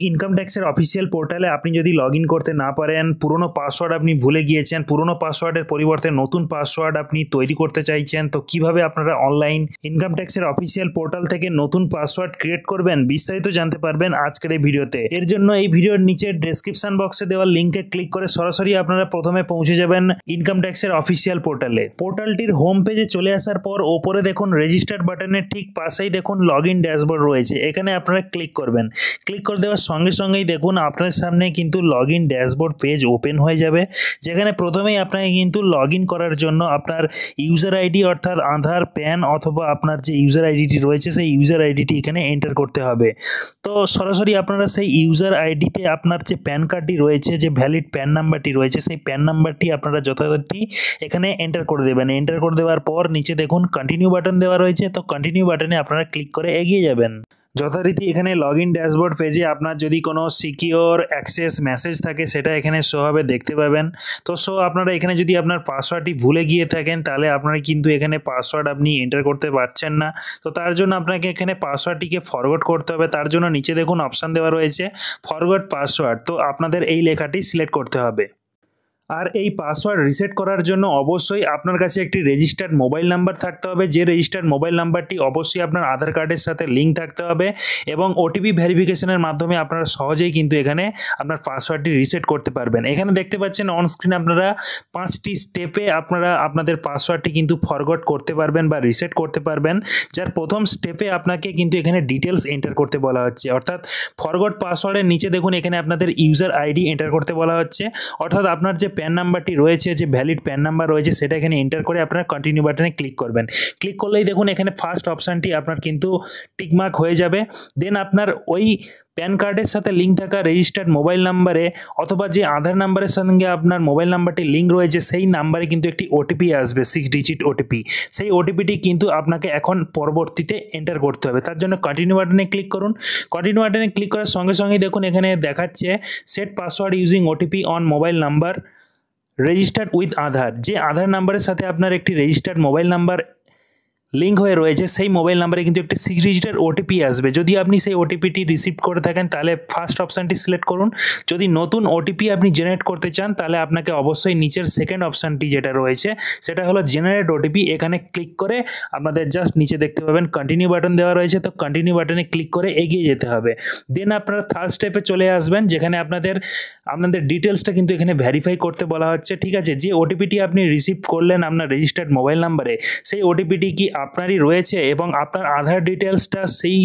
Income ট্যাক্সের official পোর্টালে আপনি যদি লগ ইন করতে না পারেন, পুরনো পাসওয়ার্ড আপনি ভুলে গিয়েছেন, পুরনো পাসওয়ার্ডের পরিবর্তে নতুন পাসওয়ার্ড আপনি তৈরি করতে চাইছেন, তো কিভাবে আপনারা অনলাইন ইনকাম ট্যাক্সের অফিসিয়াল পোর্টাল থেকে নতুন পাসওয়ার্ড ক্রিয়েট করবেন বিস্তারিত জানতে পারবেন আজকের এই ভিডিওতে। এর জন্য এই ভিডিওর নিচে ডেসক্রিপশন বক্সে দেওয়া লিঙ্কে ক্লিক করে সরাসরি আপনারা প্রথমে পৌঁছে যাবেন ইনকাম ট্যাক্সের অফিসিয়াল পোর্টালে। পোর্টালটির হোম পেজে চলে আসার পর ওপরে দেখুন রেজিস্টার্ড বাটনের ঠিক পাশেই দেখুন লগ ইন ড্যাশবোর্ড রয়েছে, এখানে আপনারা ক্লিক করবেন। ক্লিক করে দেওয়ার সঙ্গে সঙ্গেই দেখুন আপনাদের সামনে কিন্তু log in dashboard page open হয়ে যাবে, যেখানে প্রথমেই আপনাকে কিন্তু লগ ইন করার জন্য আপনার ইউজার আইডি অর্থাৎ আধার, প্যান অথবা আপনার যে ইউজার আইডিটি রয়েছে সেই ইউজার আইডিটি এখানে এন্টার করতে হবে। তো সরাসরি আপনারা সেই ইউজার আইডিতে আপনার যে প্যান কার্ডটি রয়েছে, যে ভ্যালিড প্যান নাম্বারটি রয়েছে, সেই প্যান নাম্বারটি আপনারা যথারীতি এখানে এন্টার করে দেবেন। এন্টার করে দেওয়ার পর নিচে দেখুন কন্টিনিউ বাটন দেওয়া রয়েছে, তো কন্টিনিউ বাটনে আপনারা ক্লিক করে এগিয়ে যাবেন। যথারীতি এখানে লগ ইন ড্যাশবোর্ড পেজে আপনার যদি কোনো সিকিওর অ্যাক্সেস মেসেজ থাকে সেটা এখানে শো হবে, দেখতে পাবেন। তো আপনারা এখানে যদি আপনার পাসওয়ার্ডটি ভুলে গিয়ে থাকেন তাহলে আপনারা কিন্তু এখানে পাসওয়ার্ড আপনি এন্টার করতে পারছেন না। তো তার জন্য আপনাকে এখানে পাসওয়ার্ডটিকে ফরওয়ার্ড করতে হবে। তার জন্য নিচে দেখুন অপশান দেওয়া রয়েছে ফরওয়ার্ড পাসওয়ার্ড, তো আপনাদের এই লেখাটি সিলেক্ট করতে হবে। আর এই পাসওয়ার্ড রিসেট করার জন্য অবশ্যই আপনার কাছে একটি রেজিস্টার্ড মোবাইল নাম্বার থাকতে হবে, যে রেজিস্টার্ড মোবাইল নাম্বারটি অবশ্যই আপনার আধার কার্ডের সাথে লিঙ্ক থাকতে হবে এবং ওটিপি ভেরিফিকেশনের মাধ্যমে আপনারা সহজেই কিন্তু এখানে আপনার পাসওয়ার্ডটি রিসেট করতে পারবেন। এখানে দেখতে পাচ্ছেন অন স্ক্রিন আপনারা 5টি স্টেপে আপনারা আপনাদের পাসওয়ার্ডটি কিন্তু ফরগট করতে পারবেন বা রিসেট করতে পারবেন। যার প্রথম স্টেপে আপনাকে কিন্তু এখানে ডিটেলস এন্টার করতে বলা হচ্ছে, অর্থাৎ ফরগট পাসওয়ার্ডের নিচে দেখুন এখানে আপনাদের ইউজার আইডি এন্টার করতে বলা হচ্ছে, অর্থাৎ আপনার যে প্যান নাম্বারটি রয়েছে, যে ভ্যালিড প্যান নাম্বার রয়েছে সেটা এখানে এন্টার করে আপনারা কন্টিনিউ বাটনে ক্লিক করবেন। ক্লিক করলেই দেখুন এখানে ফার্স্ট অপশানটি আপনার কিন্তু টিকমার্ক হয়ে যাবে। দেন আপনার ওই প্যান কার্ডের সাথে লিঙ্ক থাকা রেজিস্টার্ড মোবাইল নাম্বারে অথবা যে আধার নাম্বারের সঙ্গে আপনার মোবাইল নাম্বারটি লিঙ্ক রয়েছে সেই নাম্বারে কিন্তু একটি ওটিপি আসবে, 6 ডিজিট ওটিপি। সেই ওটিপিটি কিন্তু আপনাকে এখন পরবর্তীতে এন্টার করতে হবে। তার জন্য কন্টিনিউ বাটনে ক্লিক করুন। কন্টিনিউ বাটনে ক্লিক করার সঙ্গে সঙ্গেই দেখুন এখানে দেখাচ্ছে set password using OTP on mobile number registered with Aadhaar. যে আধার নাম্বারের সাথে আপনার একটি রেজিস্টার্ড মোবাইল নাম্বার লিঙ্ক হয়ে রয়েছে সেই মোবাইল নাম্বারে কিন্তু একটি 6 ডিজিটের ওটিপি আসবে। যদি আপনি সেই ওটিপিটি রিসিভ করে থাকেন তাহলে ফার্স্ট অপশানটি সিলেক্ট করুন। যদি নতুন ওটিপি আপনি জেনারেট করতে চান তাহলে আপনাকে অবশ্যই নিচের সেকেন্ড অপশানটি যেটা রয়েছে সেটা হলো জেনারেট ওটিপি, এখানে ক্লিক করে আপনাদের জাস্ট নিচে দেখতে পাবেন কন্টিনিউ বাটন দেওয়া রয়েছে, তো কন্টিনিউ বাটনে ক্লিক করে এগিয়ে যেতে হবে। দেন আপনারা থার্ড স্টেপে চলে আসবেন, যেখানে আপনাদের ডিটেলসটা কিন্তু এখানে ভেরিফাই করতে বলা হচ্ছে। ঠিক আছে, যে ওটিপিটি আপনি রিসিভ করলেন আপনার রেজিস্টার্ড মোবাইল নাম্বারে সেই ওটিপিটি কি আপনারই রয়েছে এবং আপনার আধার ডিটেলসটা সেই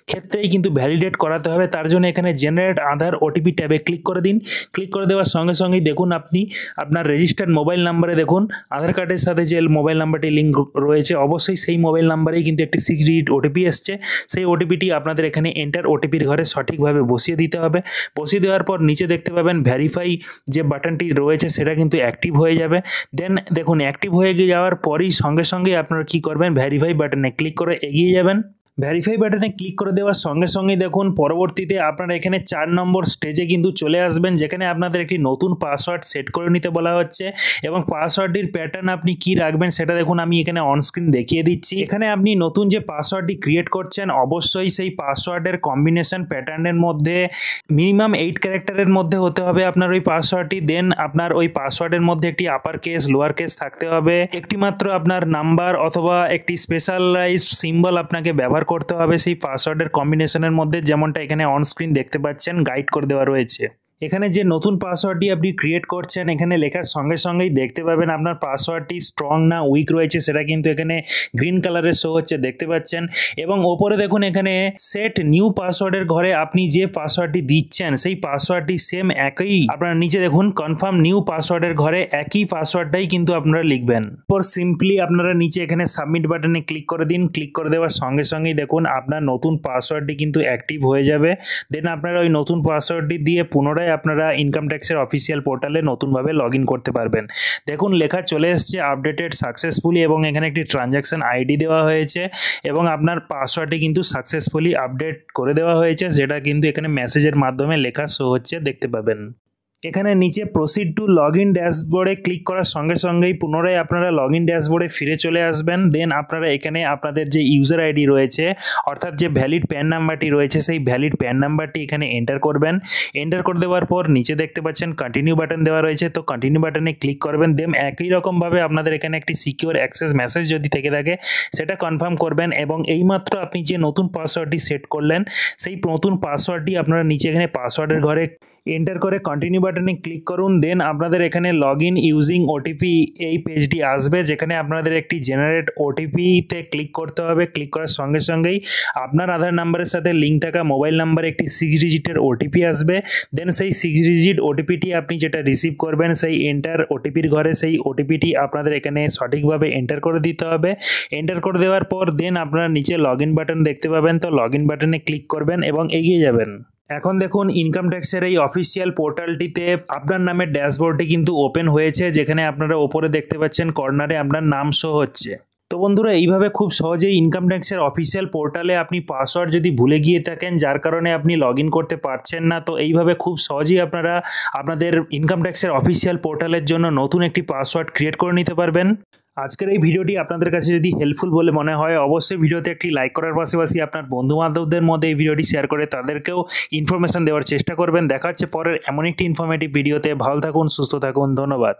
ক্ষেত্রেই কিন্তু ভ্যালিডেট করাতে হবে। তার জন্য এখানে জেনারেট আধার ওটিপি ট্যাবে ক্লিক করে দিন। ক্লিক করে দেওয়ার সঙ্গে সঙ্গেই দেখুন আপনি আপনার রেজিস্টার্ড মোবাইল নাম্বারে দেখুন আধার কার্ডের সাথে যে মোবাইল নাম্বারটি লিঙ্ক রয়েছে অবশ্যই সেই মোবাইল নাম্বারেই কিন্তু একটি 6 ডিজিট ওটিপি এসছে। সেই ওটিপিটি আপনাদের এখানে এন্টার ওটিপির ঘরে সঠিকভাবে বসিয়ে দিতে হবে। বসিয়ে দেওয়ার পর নিচে দেখতে পাবেন ভেরিফাই যে বাটনটি রয়েছে সেটা কিন্তু অ্যাক্টিভ হয়ে যাবে। দেন দেখুন অ্যাক্টিভ হয়ে যাওয়ার পরই সঙ্গে সঙ্গেই আপনারা কী করবেন, ভেরিফাই বাটনে ক্লিক করে এগিয়ে যাবেন। ভেরিফাই বাটনে ক্লিক করে দেওয়ার সঙ্গে সঙ্গেই দেখুন পরবর্তীতে আপনারা এখানে 4 নম্বর স্টেজে কিন্তু চলে আসবেন, যেখানে আপনাদের একটি নতুন পাসওয়ার্ড সেট করে নিতে বলা হচ্ছে এবং পাসওয়ার্ডটির প্যাটার্ন আপনি কি রাখবেন সেটা দেখুন আমি এখানে অন স্ক্রিন দেখিয়ে দিচ্ছি। এখানে আপনি নতুন যে পাসওয়ার্ডটি ক্রিয়েট করছেন অবশ্যই সেই পাসওয়ার্ডের কম্বিনেশন প্যাটার্নের মধ্যে মিনিমাম 8 ক্যারেক্টারের মধ্যে হতে হবে আপনার ওই পাসওয়ার্ডটি। দেন আপনার ওই পাসওয়ার্ডের মধ্যে একটি আপার কেস লোয়ার কেস থাকতে হবে, একটি মাত্র আপনার নাম্বার অথবা একটি স্পেশালাইজড সিম্বল আপনাকে ব্যবহার করতে হবে সেই পাসওয়ার্ডের কম্বিনেশনের মধ্যে, যেমনটা এখানে অন স্ক্রিন দেখতে পাচ্ছেন গাইড করে দেওয়া রয়েছে। এখানে যে নতুন পাসওয়ার্ডটি আপনি ক্রিয়েট করছেন এখানে লেখার সঙ্গে সঙ্গেই দেখতে পাবেন আপনার পাসওয়ার্ডটি স্ট্রং না উইক রয়েছে সেটা কিন্তু এখানে গ্রিন কালারের শো হচ্ছে, দেখতে পাচ্ছেন। এবং ওপরে দেখুন এখানে সেট নিউ পাসওয়ার্ডের ঘরে আপনি যে পাসওয়ার্ডটি দিচ্ছেন সেই পাসওয়ার্ডটি সেম একই, আপনারা নিচে দেখুন কনফার্ম নিউ পাসওয়ার্ডের ঘরে একই পাসওয়ার্ডটাই কিন্তু আপনারা লিখবেন। এরপর সিম্পলি আপনারা নিচে এখানে সাবমিট বাটনে ক্লিক করে দিন। ক্লিক করে দেওয়ার সঙ্গে সঙ্গেই দেখুন আপনার নতুন পাসওয়ার্ডটি কিন্তু অ্যাক্টিভ হয়ে যাবে। দেন আপনারা ওই নতুন পাসওয়ার্ডটি দিয়ে পুনরায় আপনারা ইনকাম ট্যাক্সের অফিসিয়াল পোর্টালে নতুনভাবে লগ ইন করতে পারবেন। দেখুন লেখা চলে এসছে আপডেটেড সাকসেসফুলি এবং এখানে একটি ট্রানজ্যাকশন আইডি দেওয়া হয়েছে এবং আপনার পাসওয়ার্ডটি কিন্তু সাকসেসফুলি আপডেট করে দেওয়া হয়েছে, যেটা কিন্তু এখানে মেসেজের মাধ্যমে লেখা শো হচ্ছে, দেখতে পাবেন। এখানে নিচে প্রসিড টু লগ ইন ড্যাশবোর্ডে ক্লিক করার সঙ্গে সঙ্গেই পুনরায় আপনারা লগ ইন ড্যাশবোর্ডে ফিরে চলে আসবেন। দেন আপনারা এখানে আপনাদের যে ইউজার আইডি রয়েছে অর্থাৎ যে ভ্যালিড প্যান নাম্বারটি রয়েছে সেই ভ্যালিড প্যান নাম্বারটি এখানে এন্টার করবেন। এন্টার করে দেওয়ার পর নিচে দেখতে পাচ্ছেন কন্টিনিউ বাটন দেওয়া রয়েছে, তো কন্টিনিউ বাটনে ক্লিক করবেন। দেন একই রকমভাবে আপনাদের এখানে একটি সিকিউর অ্যাক্সেস মেসেজ যদি থেকে থাকে সেটা কনফার্ম করবেন এবং এইমাত্র আপনি যে নতুন পাসওয়ার্ডটি সেট করলেন সেই নতুন পাসওয়ার্ডটি আপনারা নিচে এখানে পাসওয়ার্ডের ঘরে এন্টার করে কন্টিনিউ বাটনে ক্লিক করুন। দেন আপনাদের এখানে লগ ইন ইউজিং ওটিপি এই পেজটি আসবে, যেখানে আপনাদের একটি জেনারেট ওটিপিতে ক্লিক করতে হবে। ক্লিক করার সঙ্গে সঙ্গেই আপনার আধার নাম্বারের সাথে লিঙ্ক থাকা মোবাইল নাম্বারে একটি 6 ডিজিটের ওটিপি আসবে। দেন সেই 6 ডিজিট ওটিপিটি আপনি যেটা রিসিভ করবেন সেই এন্টার ওটিপির ঘরে সেই ওটিপিটি আপনাদের এখানে সঠিকভাবে এন্টার করে দিতে হবে। এন্টার করে দেওয়ার পর দেন আপনারা নিচে লগ ইন বাটন দেখতে পাবেন, তো লগ ইন বাটনে ক্লিক করবেন এবং এগিয়ে যাবেন। এখন দেখুন ইনকাম ট্যাক্সের এই অফিসিয়াল পোর্টালটিতে আপনার নামের ড্যাশবোর্ডটি কিন্তু ওপেন হয়েছে, যেখানে আপনারা ওপরে দেখতে পাচ্ছেন কর্নারে আপনার নাম শো হচ্ছে। তো বন্ধুরা এইভাবে খুব সহজেই ইনকাম ট্যাক্সের অফিসিয়াল পোর্টালে আপনি পাসওয়ার্ড যদি ভুলে গিয়ে থাকেন যার কারণে আপনি লগ ইন করতে পারছেন না, তো এইভাবে খুব সহজেই আপনারা আপনাদের ইনকাম ট্যাক্সের অফিসিয়াল পোর্টালের জন্য নতুন একটি পাসওয়ার্ড ক্রিয়েট করে নিতে পারবেন। আজকের এই ভিডিওটি আপনাদের কাছে যদি হেল্পফুল বলে মনে হয় অবশ্যই ভিডিওতে একটি লাইক করার পাশাপাশি আপনার বন্ধুবান্ধবদের মধ্যে এই ভিডিওটি শেয়ার করে তাদেরকেও ইনফরমেশন দেওয়ার চেষ্টা করবেন। দেখা হচ্ছে পরের এমন একটি ইনফরমেটিভ ভিডিওতে। ভালো থাকুন, সুস্থ থাকুন, ধন্যবাদ।